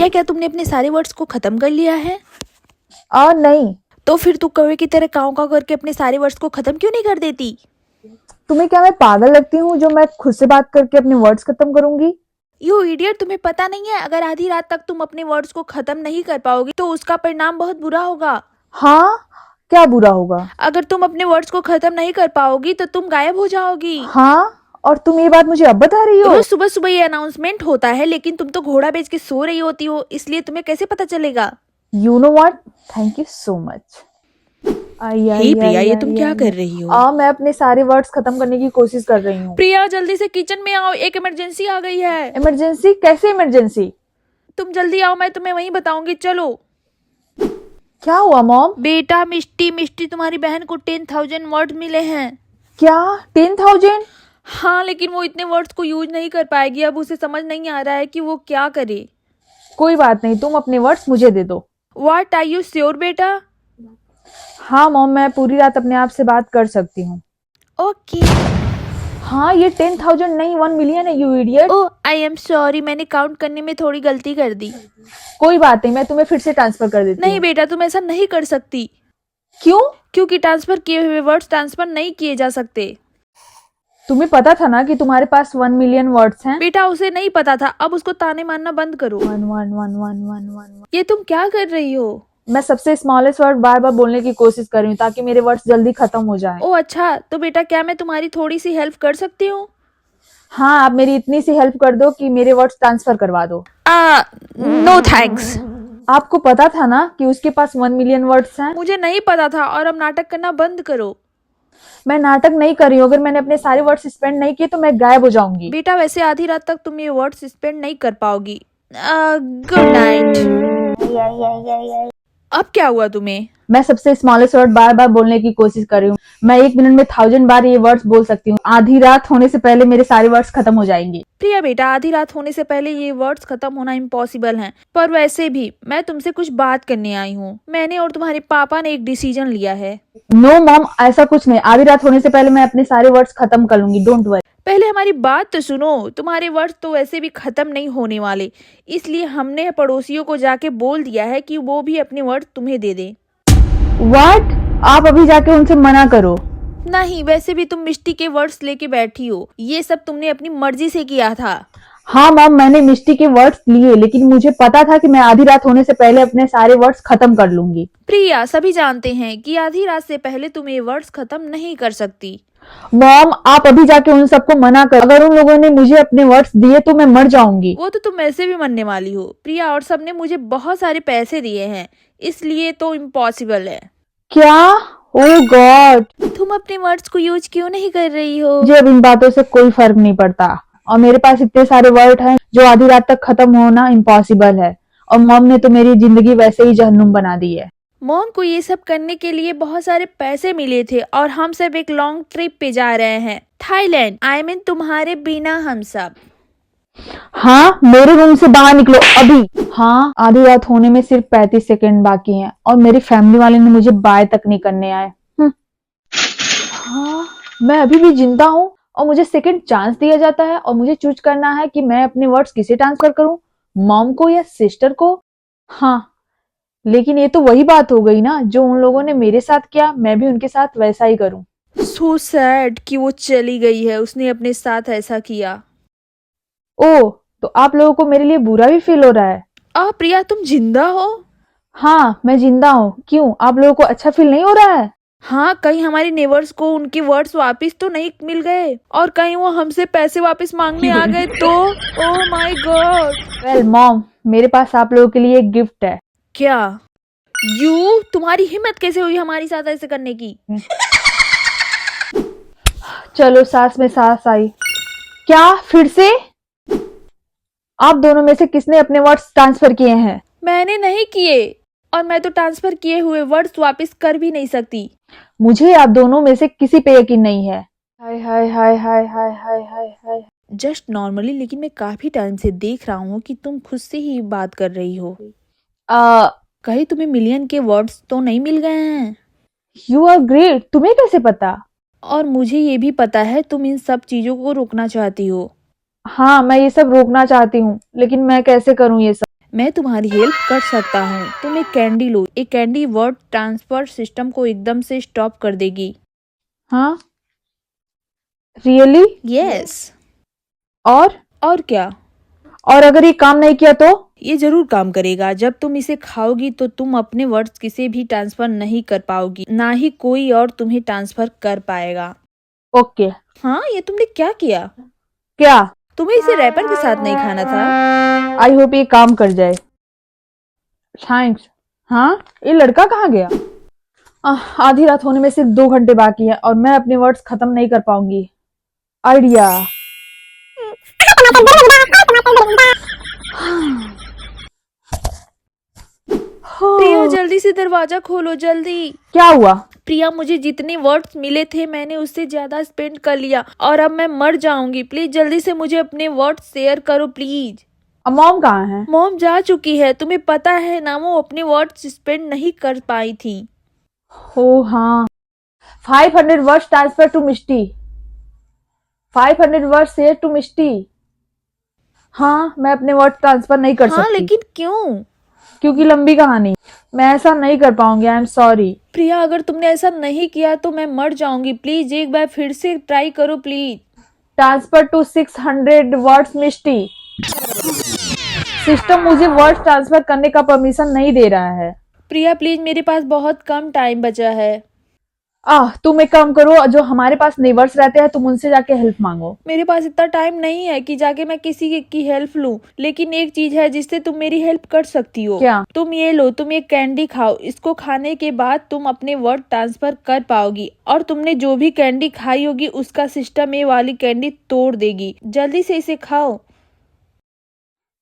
प्रिया, क्या तुमने अपने सारे वर्ड्स को खत्म कर लिया है? नहीं। तो फिर तू कौवे की तरह काव काव करके अपने सारे वर्ड्स को खत्म क्यों नहीं कर देती? तुम्हें क्या मैं पागल लगती हूँ जो मैं खुद से बात करके अपने वर्ड्स खत्म करूंगी? यू इडियट, तुम्हें पता नहीं है अगर आधी रात तक तुम अपने वर्ड्स को खत्म नहीं कर पाओगी तो उसका परिणाम बहुत बुरा होगा। हाँ, क्या बुरा होगा? अगर तुम अपने वर्ड्स को खत्म नहीं कर पाओगी तो तुम गायब हो जाओगी। हाँ, और तुम ये बात मुझे अब बता रही हो? रोज सुबह सुबह ये अनाउंसमेंट होता है, लेकिन तुम तो घोड़ा बेच के सो रही होती हो, इसलिए तुम्हें कैसे पता चलेगा? You know what, thank you so much. Hey Priya, ये तुम क्या कर रही हो? मैं अपने सारे वर्ड्स खत्म करने की कोशिश कर रही हूँ। प्रिया, जल्दी से किचन में आओ, एक इमरजेंसी आ गई है। इमरजेंसी? कैसे इमरजेंसी? तुम जल्दी आओ, मैं तुम्हें वहीं बताऊंगी, चलो। क्या हुआ मॉम? बेटा, मिष्टी तुम्हारी बहन को 10,000 वर्ड मिले हैं। क्या 10,000? हाँ, लेकिन वो इतने वर्ड्स को यूज नहीं कर पाएगी। अब उसे समझ नहीं आ रहा है कि वो क्या करे। कोई बात नहीं, तुम अपने वर्ड्स मुझे दे दो। व्हाट, आर यू श्योर बेटा? हाँ मॉम, मैं पूरी रात अपने आप से बात कर सकती हूँ। ओके। हाँ, ये 10,000 नहीं 1 मिलियन है, you idiot. Oh, I am sorry, मैंने काउंट करने में थोड़ी गलती कर दी। कोई बात नहीं, मैं तुम्हें फिर से ट्रांसफर कर देती नहीं हूँ। बेटा, तुम ऐसा नहीं कर सकती। क्यों? क्योंकि ट्रांसफर किए हुए वर्ड्स ट्रांसफर नहीं किए जा सकते। तुम्हें पता था ना कि तुम्हारे पास 1 मिलियन वर्ड्स हैं? बेटा, उसे नहीं पता था। अब उसको ताने मारना बंद करो। 1 1 1 1 1 1। ये तुम क्या कर रही हो? मैं सबसे स्मॉलेस्ट वर्ड बार बार बोलने की कोशिश कर रही हूँ ताकि मेरे वर्ड्स जल्दी खत्म हो जाएं। ओह अच्छा, तो बेटा क्या मैं तुम्हारी थोड़ी सी हेल्प कर सकती हूँ? हाँ, आप मेरी इतनी सी हेल्प कर दो कि मेरे वर्ड्स ट्रांसफर करवा दो। No thanks. आपको पता था ना कि उसके पास 1 मिलियन वर्ड्स हैं? मुझे नहीं पता था, और अब नाटक करना बंद करो। मैं नाटक नहीं कर रही हूँ। अगर मैंने अपने सारे वर्ड्स स्पेंड नहीं किए तो मैं गायब हो जाऊंगी। बेटा, वैसे आधी रात तक तुम ये वर्ड्स स्पेंड नहीं कर पाओगी। Good night. अब क्या हुआ तुम्हें? मैं सबसे स्मॉलेस्ट वर्ड बार बार बोलने की कोशिश कर रही हूँ। मैं 1 मिनट में 1000 बार ये वर्ड्स बोल सकती हूँ। आधी रात होने से पहले मेरे सारे वर्ड्स खत्म हो जाएंगे। प्रिया बेटा, आधी रात होने से पहले ये वर्ड्स खत्म होना इम्पॉसिबल है, पर वैसे भी मैं तुमसे कुछ बात करने आई हूँ। मैंने और तुम्हारे पापा ने एक डिसीजन लिया है। नो मॉम, ऐसा कुछ नहीं। आधी रात होने से पहले मैं अपने सारे वर्ड्स खत्म कर लूंगी, डोंट वरी। पहले हमारी बात तो सुनो। तुम्हारे वर्ड्स तो वैसे भी खत्म नहीं होने वाले, इसलिए हमने पड़ोसियों को जाके बोल दिया है कि वो भी अपने वर्ड्स तुम्हें दे दें। व्हाट? आप अभी जाके उनसे मना करो। नहीं, वैसे भी तुम मिष्टी के वर्ड्स लेके बैठी हो। ये सब तुमने अपनी मर्जी से किया था। हाँ मॉम, मैंने मिष्टी के वर्ड्स लिए, लेकिन मुझे पता था कि मैं आधी रात होने से पहले अपने सारे वर्ड्स खत्म कर लूंगी। प्रिया, सभी जानते हैं कि आधी रात से पहले तुम ये वर्ड्स खत्म नहीं कर सकती। मॉम, आप अभी जाके उन सबको मना करो। अगर उन लोगों ने मुझे अपने वर्ड्स दिए तो मैं मर जाऊंगी। वो तो तुम ऐसे भी मरने वाली हो प्रिया, और सबने मुझे बहुत सारे पैसे दिए हैं, इसलिए तो इम्पॉसिबल है। क्या? ओह गॉड! तुम अपने वर्ड्स को यूज क्यों नहीं कर रही हो? मुझे अब इन बातों से कोई फर्क नहीं पड़ता, और मेरे पास इतने सारे वर्ड हैं जो आधी रात तक खत्म होना इम्पॉसिबल है। और मॉम ने तो मेरी जिंदगी वैसे ही जहन्नुम बना दी है। मॉम को ये सब करने के लिए बहुत सारे पैसे मिले थे, और हम सब एक लॉन्ग ट्रिप पे जा रहे हैं, थाईलैंड। आई मीन तुम्हारे बिना हम सब। हाँ, मेरे रूम से बाहर निकलो अभी। हाँ, आधी रात होने में सिर्फ 35 सेकंड बाकी हैं, और मेरी फैमिली वाले ने मुझे बाय तक नहीं करने आए। हाँ, मैं अभी भी जिंदा हूँ, और मुझे सेकंड चांस दिया जाता है, और मुझे चूज करना है कि मैं अपने वर्ड्स किसे ट्रांसफर करूं, मॉम को या सिस्टर को। हाँ, लेकिन ये तो वही बात हो गई ना, जो उन लोगों ने मेरे साथ किया मैं भी उनके साथ वैसा ही करूं। सो सैड कि वो चली गई है, उसने अपने साथ ऐसा किया। ओह, तो आप लोगों को मेरे लिए बुरा भी फील हो रहा है? प्रिया, तुम जिंदा हो? हाँ, मैं जिंदा हूँ। क्यों, आप लोगों को अच्छा फील नहीं हो रहा है? हाँ, कहीं हमारे नेबर्स को उनके वर्ड्स वापस तो नहीं मिल गए, और कहीं वो हमसे पैसे वापस मांगने आ गए तो? Oh my God. Well mom, मेरे पास आप लोगों के लिए एक गिफ्ट है। क्या? तुम्हारी हिम्मत कैसे हुई हमारी साथ ऐसे करने की? चलो, सांस में सांस आई। क्या फिर से? आप दोनों में से किसने अपने वर्ड्स ट्रांसफर किए हैं? मैंने नहीं किए, और मैं तो ट्रांसफर किए हुए वर्ड्स वापस कर भी नहीं सकती। मुझे आप दोनों में से किसी पे यकीन नहीं है। हाय हाय हाय हाय हाय हाय हाय हाय। जस्ट नॉर्मली, लेकिन मैं काफी टाइम से देख रहा हूँ कि तुम खुद से ही बात कर रही हो। कहीं तुम्हें मिलियन के वर्ड्स तो नहीं मिल गए हैं? You are great. तुम्हें कैसे पता? और मुझे ये भी पता है तुम इन सब चीजों को रोकना चाहती हो। हाँ, मैं ये सब रोकना चाहती हूँ, लेकिन मैं कैसे करूँ ये सब? मैं तुम्हारी हेल्प कर सकता हूँ। तुम एक कैंडी लो, एक कैंडी वर्ड ट्रांसफर सिस्टम को एकदम से स्टॉप कर देगी। हाँ, रियली? यस। और क्या? और अगर ये काम नहीं किया तो? ये जरूर काम करेगा। जब तुम इसे खाओगी तो तुम अपने वर्ड्स किसी भी ट्रांसफर नहीं कर पाओगी, ना ही कोई और तुम्हें ट्रांसफर कर पाएगा। ओके। हाँ, ये तुमने क्या किया? क्या? तुम्हें इसे रैपर के साथ नहीं खाना था। आई होप ये काम कर जाए। थैंक्स। हाँ, ये लड़का कहाँ गया? आधी रात होने में सिर्फ 2 घंटे बाकी है और मैं अपने वर्ड्स खत्म नहीं कर पाऊंगी। आइडिया। प्रिया जल्दी से दरवाजा खोलो, जल्दी। क्या हुआ? प्रिया, मुझे जितने वर्ड्स मिले थे मैंने उससे ज्यादा स्पेंड कर लिया और अब मैं मर जाऊंगी। प्लीज जल्दी से मुझे अपने वर्ड्स शेयर करो प्लीज। अब मॉम कहाँ है? मॉम जा चुकी है, तुम्हें पता है ना, वो अपने वर्ड्स स्पेंड नहीं कर पाई थी। ओ हाँ। 500 words transfer to Misty. 500 words share to Misty. हाँ, मैं अपने वर्ड ट्रांसफर नहीं कर हाँ, सकती। लेकिन क्यों? क्योंकि लंबी कहानी। मैं ऐसा नहीं कर पाऊंगी। आई एम सॉरी। प्रिया, अगर तुमने ऐसा नहीं किया तो मैं मर जाऊंगी। प्लीज एक बार फिर से ट्राई करो please. Transfer to 600 words Misty. System मुझे वर्ड्स ट्रांसफर करने का परमिशन नहीं दे रहा है। प्रिया प्लीज, मेरे पास बहुत कम टाइम बचा है। तुम एक काम करो, जो हमारे पास नेबर्स रहते हैं तुम उनसे जाके हेल्प मांगो। मेरे पास इतना टाइम नहीं है कि जाके मैं किसी की हेल्प लूं, लेकिन एक चीज है जिससे तुम मेरी हेल्प कर सकती हो। क्या? तुम ये लो, तुम एक कैंडी खाओ। इसको खाने के बाद तुम अपने वर्ड ट्रांसफर कर पाओगी और तुमने जो भी कैंडी खाई होगी उसका सिस्टम ये वाली कैंडी तोड़ देगी। जल्दी से इसे खाओ।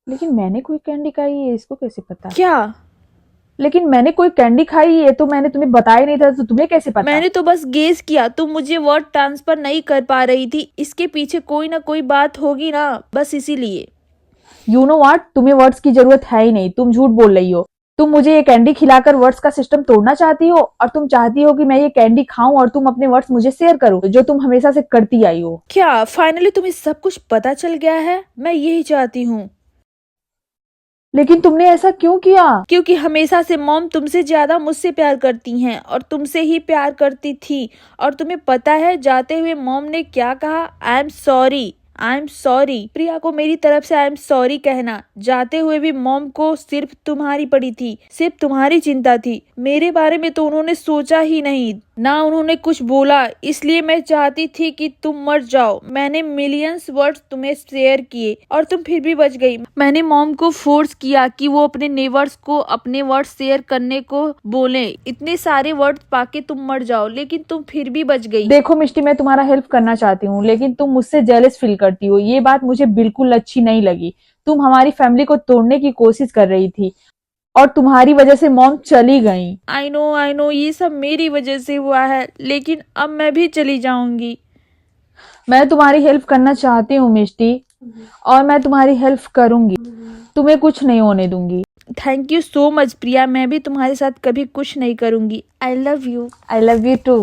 लेकिन मैंने कोई कैंडी खाई है, इसको कैसे पता? क्या? लेकिन मैंने कोई कैंडी खाई है तो मैंने तुम्हें बताया नहीं था, तो तुम्हें कैसे पता? मैंने तो बस गेस किया, तुम मुझे वर्ड ट्रांसफर नहीं कर पा रही थी। इसके पीछे कोई ना कोई बात होगी ना, बस इसीलिए। यू नो व्हाट, तुम्हें वर्ड्स की जरूरत है ही नहीं। तुम झूठ बोल रही हो। तुम मुझे ये कैंडी खिलाकर वर्ड्स का सिस्टम तोड़ना चाहती हो और तुम चाहती हो कि मैं ये कैंडी खाऊं और तुम अपने वर्ड्स मुझे शेयर करो, जो तुम हमेशा से करती आई हो। क्या फाइनली तुम्हें सब कुछ पता चल गया है? मैं यही चाहती हूँ। लेकिन तुमने ऐसा क्यों किया? क्योंकि हमेशा से मॉम तुमसे ज्यादा मुझसे प्यार करती हैं और तुमसे ही प्यार करती थी। और तुम्हें पता है जाते हुए मॉम ने क्या कहा? I am sorry, I am sorry. Priya को मेरी तरफ से आई एम सॉरी कहना। जाते हुए भी मॉम को सिर्फ तुम्हारी पड़ी थी, सिर्फ तुम्हारी चिंता थी। मेरे बारे में तो उन्होंने सोचा ही नहीं, ना उन्होंने कुछ बोला। इसलिए मैं चाहती थी कि तुम मर जाओ। मैंने मिलियंस वर्ड्स तुम्हें शेयर किए और तुम फिर भी बच गई। मैंने मॉम को फोर्स किया कि वो अपने नेबर्स को अपने वर्ड्स शेयर करने को बोले। इतने सारे वर्ड्स पाके तुम मर जाओ, लेकिन तुम फिर भी बच गई। देखो मिष्टी, मैं तुम्हारा हेल्प करना चाहती हूँ, लेकिन तुम मुझसे जेलस फील करती हो। ये बात मुझे बिल्कुल अच्छी नहीं लगी। तुम हमारी फैमिली को तोड़ने की कोशिश कर रही थी और तुम्हारी वजह से मॉम चली गई। आई नो, ये सब मेरी वजह से हुआ है, लेकिन अब मैं भी चली जाऊंगी। मैं तुम्हारी हेल्प करना चाहती हूँ मिष्टी, और मैं तुम्हारी हेल्प करूंगी। तुम्हें कुछ नहीं होने दूंगी। Thank you so much Priya, मैं भी तुम्हारे साथ कभी कुछ नहीं करूंगी। I love you. I love you to.